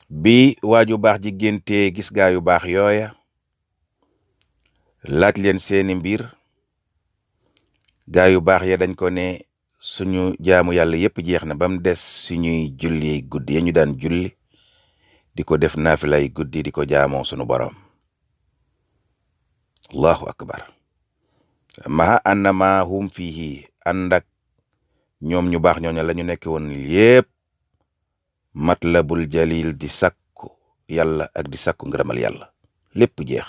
bi waaju baax ji géntee gis gaa yu baax yooya laaj leen seeni mbir gaa yu baax ya dañ ko ne suñu jaamu yàlla yépp jeex na ba mu des suñuy julli guddi ya ñu daan julli di ko def naafilay guddi di ko jaamoo sunu borom. allahu akbar. maha annama hum fihi ànd ak ñoom ñu baax ñooña la ñu nekk woon yépp matlabul jalil di sakku yàlla ak di sakku ngërëmal yàlla lépp jeex.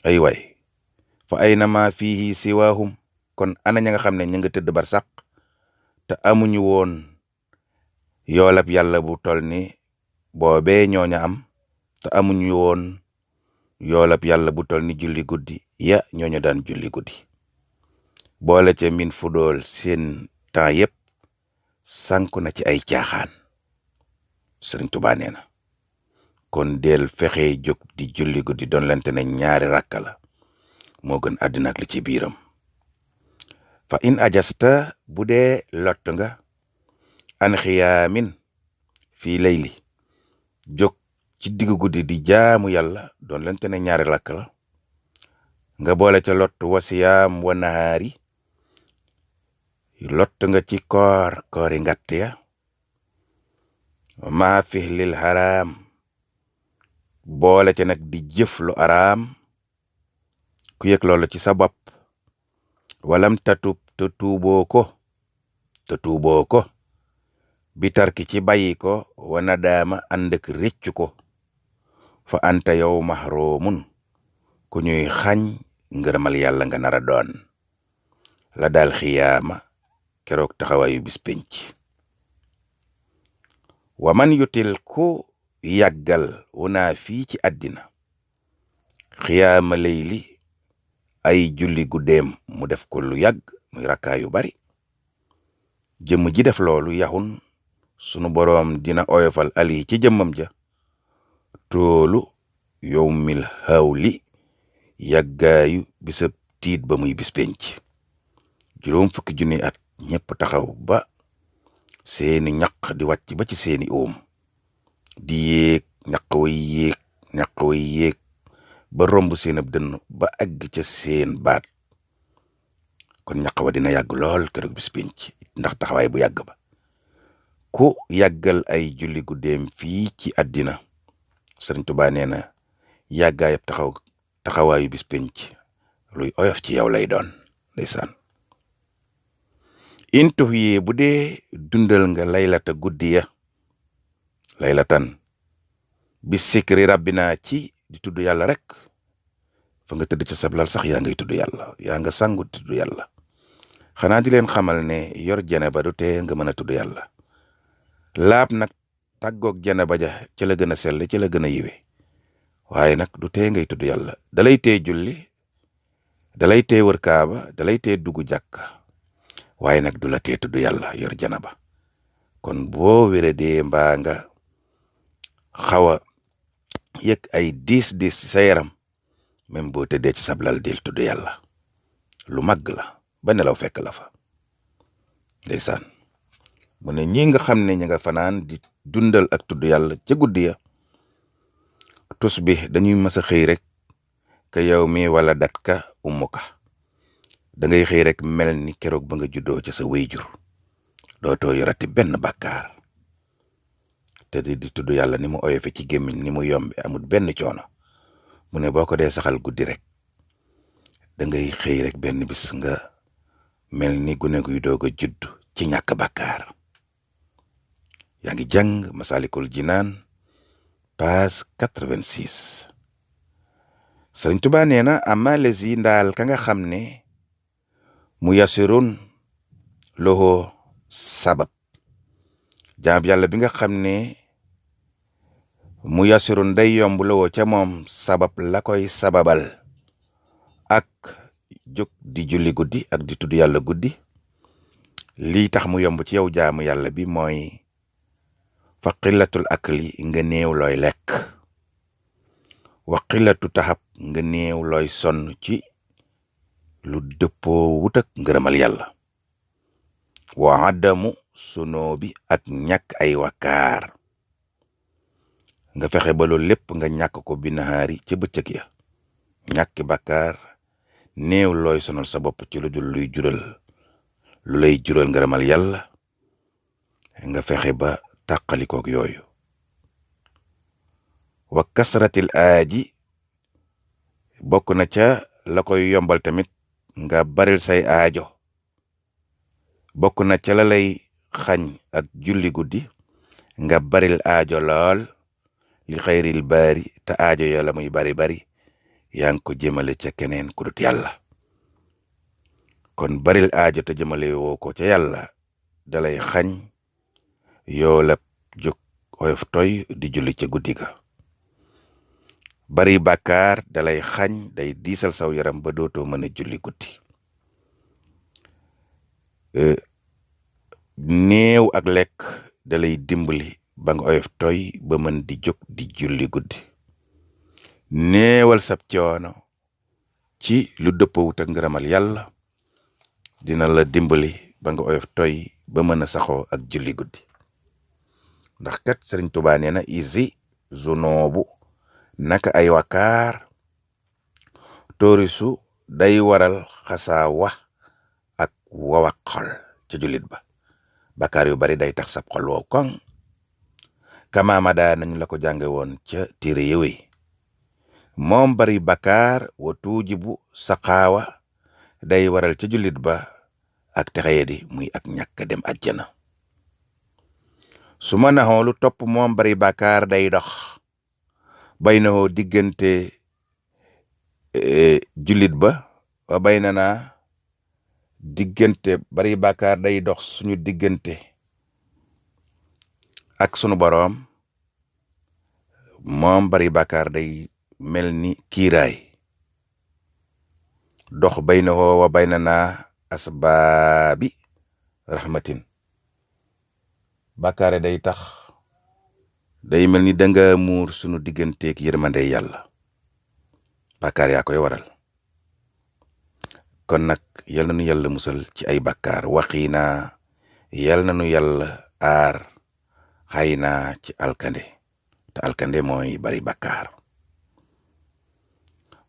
ay waay fa aynama fihi siwahum kon ana ña nga xam ne ña nga tëdd bar saq te amuñu woon yoolab yàlla bu tol ni boobee ñooña am te amuñu woon yoolab yàlla bu tol ni julli guddi ya ñooña daan julli guddi boole ca min fu dool seen temps yépp sànku na ci ay caaxaan. Sëriñ Tuubaa nee na kon del fexe jóg di julli guddi doon lente ne ñaari rakka la moo gën àddina ak li ci biiram. fa in ajasta bu dee lott nga an xiyaamin fii layli jóg ci diggu guddi di jaamu yàlla doon lente ne ñaari rakka la nga boole ca lott wasiyaam wa nahaari lott nga ci koori ngatt ya maa fihlil haram boole ca nag di jëf lu araam ku yëg loolu ci sa bopp walam tatub te tuuboo ko bitarki ci bàyyi ko wana daama ànd ak réccu ko fa anta yow mahrumun ku ñuy xañ ngërëmal yàlla nga nara doon la daal xiyaama keroog taxawaayu bis penc. wa man yutil ku yàggal wunaa fii ci àddina xiyaama layli ay julli guddeem mu def ko lu yàgg muy rakkaa yu bari jëmm ji def loolu yaxun sunu boroom dina oyofal ali ci jëmmam ja toolu yowmil hawli yàggaayu bisab tiit ba muy bis penc. juróom fukki junni at ñépp taxaw ba seeni ñaq di wàcc ba ci seeni oom di yéeg ñaq way yéeg ba romb seen ab dënn ba àgg ca seen baat kon ñaq wa dina yàgg lool keroog bis penc ndax taxawaay bu yàgg ba. ku yàggal ay julli guddeem fii ci àddina Sëriñ Tuubaa nee na yàggaayab taxawaayu bis penc luy oyof ci yow lay doon ndeysaan. intux yi bu dee dundal nga laylata guddi ya laylatan bis sikri rabbina ci di tudd yàlla rek fa nga tëdd ca sablal sax yaa ngay tudd yàlla yaa nga sangu tudd yàlla. xanaa di leen xamal ne yor janaba du tee nga mën a tudd yàlla laab nag tàggoog janaba ja ci la gën a sell ci la gën a yiwe waaye nag du tee ngay tudd yàlla dalay tee julli dalay tee wër kaaba dalay tee dugg jàkka waaye nag du la tee tudd yàlla yor janaba. kon boo wéradee mbaa nga xaw a yëg ay diis sa yaram même boo tëddee ci sablal del tudd yàlla lu màgg la ba nelaw fekk la fa ndeysaan. mu ne ñi nga xam ne ña nga fanaan di dundal ak tudd yàlla ca guddi ya tus bi dañuy mës a xëy rek ka yow mi wala dat ka ummuka da ngay xëy rek mel ni keroog ba nga juddoo ca sa wéyjur dootoo yorati benn bàkkaar te di tudd yàlla ni mu oyofe ci gémmiñ ni mu yombe amul benn coono. mu ne boo ko dee saxal guddi rek da ngay xëy rek benn bis nga mel ni gune guy doog a judd ci ñàkk bàkkaar. yaa ngi jàng Masalikul Jinaan page 86. Sëriñ Tuubaa nee na amma lesi ndaal ka nga xam ne mu yasirun loxo sabab jaam yàlla bi nga xam ne mu yasirun day yomb loxo ca moom sabab la koy sababal ak jóg di julli guddi ak di tudd yàlla guddi lii tax mu yomb ci yow jaamu yàlla bi mooy fa qillatul akli nga néew looy lekk wa qillatu taxab nga néew looy sonn ci lu dëppoo wutak ngërëmal yàlla wa adamu sunoo bi ak ñàkk ay wakkaar nga fexe ba loolu lépp nga ñàkk ko bi nahaari ca bëccëg ya ñàkki bàkkaar néew looy sonal sa bopp ci lu dul lu lay jural ngërëmal yàlla nga fexe ba tàqalikook yooyu. wa kasratil aaji bokk na ca la koy yombal tamit nga baril say aajo. bokk na ca la lay xañ ak julli guddi nga baril aajo lool li xayril baari te aajo ya la muy bari yaa ngi ko jëmale ca keneen ku dut yàlla. kon baril aajo te jëmale woo ko ca yàlla dalay xañ yoo la jóg oyof toy di julli ca guddi ga. bari bàkkaar dalay xañ day diisal saw yaram ba dootoo mën a julli guddi. néew ak lekk dalay dimbali ba nga oyof toy ba mën di jóg di julli guddi. néewal sab coono ci lu dëppawut ak ngërëmal yàlla dina la dimbali ba nga oyof toy ba mën a saxoo ak julli guddi. ndax kat Sëriñ Tuubaa nee na isi zunoobu naka ay wakaar tóorisu day waral xasaawa ak wawak xol ca jullit ba. bàkkaar yu bari day tax sab xol wow koŋ kamaamada nañu la ko jànge woon ca téere yëwee. moom bari bàkkaar wa tuujibu saqaawa day waral ca jullit ba ak texeye di muy ak ñàkk dem àjjana. su ma naxoo lu topp moom bari bàkkaar day dox bay na hoo diggante jullit ba wa bay na naa diggante bari bàkkaar day dox suñu diggante ak sunu boroom. moom bari bàkkaar day mel ni kiiraay dox bay na hoo wa bay na naa asbaabi rahmatin. bàkkaare day tax day mel ni danga muur sunu digganteeg yërmande yàlla. bàkkaar yaa koy waral. kon nag yal na nu yàlla musal ci ay bàkkaar waxiina yal na nu yàlla aar xay naa ci alkande te alkande mooy bari bàkkaar.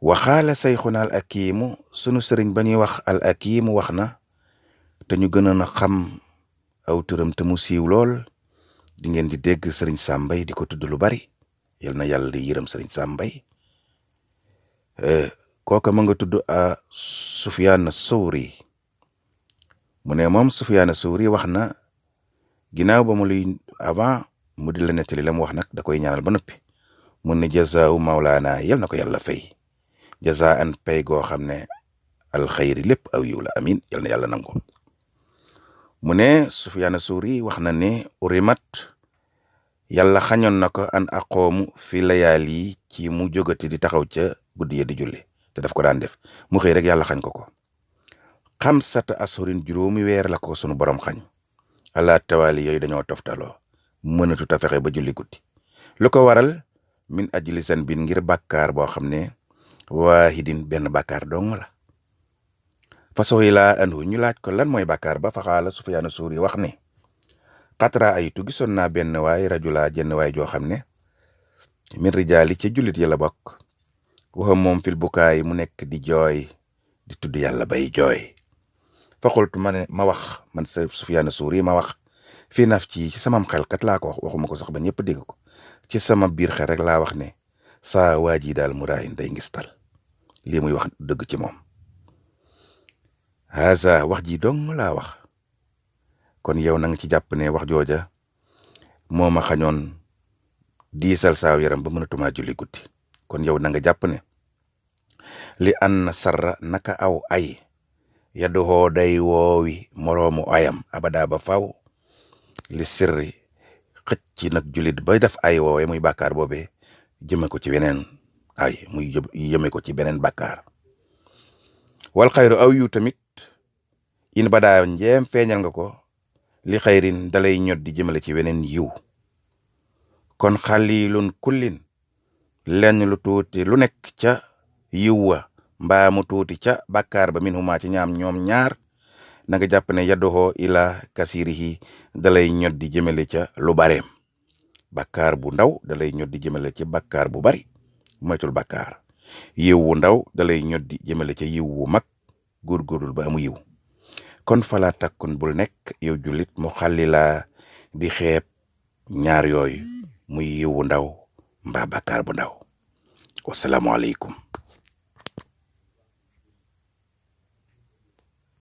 waxaala sayxuna al akiimu sunu sëriñ ba ñuy wax al akiimu wax na te ñu gënoon a xam aw turam te mu siiw lool di ngeen di dégg sëriñ Sàmbay di ko tudd lu bari. yal na yàlla di yërëm sëriñ Sàmbay. kooka ma nga tudd a Sufyaan Sawri. mu ne moom Sufyaan Sawri wax na ginnaaw ba mu luy avant mu di la nettali la mu wax nag da koy ñaanal ba noppi. mun ne jazaahu mawlaana yal na ko yàlla fay jazaan pay goo xam ne alxayri lépp aw yiw la amin yal na yàlla nangu. mu ne Sufyaan Sawri wax na ne urimat yàlla xañoon na ko an aqoomu fi layaali ci mu jógati di taxaw ca guddi ya di julli te daf ko daan def mu xëy rek yàlla xañ ko ko. xamsata ashurin juróomi weer la ko sunu borom xañ ala tawaali yooyu dañoo toftaloo mënatu ta fexe ba julli guddi. lu ko waral min ajli san bin ngir bàkkaar boo xam ne waahidin benn bàkkaar dong la. façon yi laa andu ñu laaj ko lan mooy bàkkaar ba faxaala Sufyaan Sawri wax ne xatra aytu gisoon naa benn waay rajulaa jenn waay joo xam ne min rijaali ca jullit ya la bokk. waxam moom fil bukaay mu nekk di jooy di tudd yàlla bay jooy. faxultu ma ne ma wax man Sufyaan Sawri ma wax fii naf ci samam xel kat laa ko wax waxuma ko sax ba ñëpp dégg ko ci sama biir xel rek laa wax ne saa waa ji daal mu raayin day ngistal lii muy wax dëgg ci moom. haza wax ji dong laa wax. kon yow na nga ci jàpp ne wax jooja moo ma xañoon diisal saaw yaram ba mënatumaa julli guddi. kon yow na nga jàpp ne li an sarra naka aw ay yaddu hoo day woowi moroomu ayam abada ba faw li sirri xëcc nag jullit ba def ay woowe muy bàkkaar boobee jëme ko ci weneen ay muy yëme ko ci beneen bàkkaar. wal xayru aw yu tamit in badaa njeem feeñal nga ko li xayrin dalay ñot di jëmale ci weneen yiw. kon xalilun kullin lenn lu tuuti lu nekk ca yiw wa mbaa mu tuuti ca bàkkaar ba min huma ci ñoom ñaar na nga jàpp ne yaddoxoo ila kasirihi dalay ñot di jëmale ca lu bareem. bàkkaar bu ndaw dalay ñoddi jëmale ci bàkkaar bu bari moytul bàkkaar yiw wu ndaw dalay ñoddi jëmale ca yiw wu mag góorgóorlul ba amu yiw kon falaa takkun bul nekk yow jullit mu xalli laa di xeeb ñaar yooyu muy yiw wu ndaw mbaa bàkkaar bu ndaw wasalaamualeykum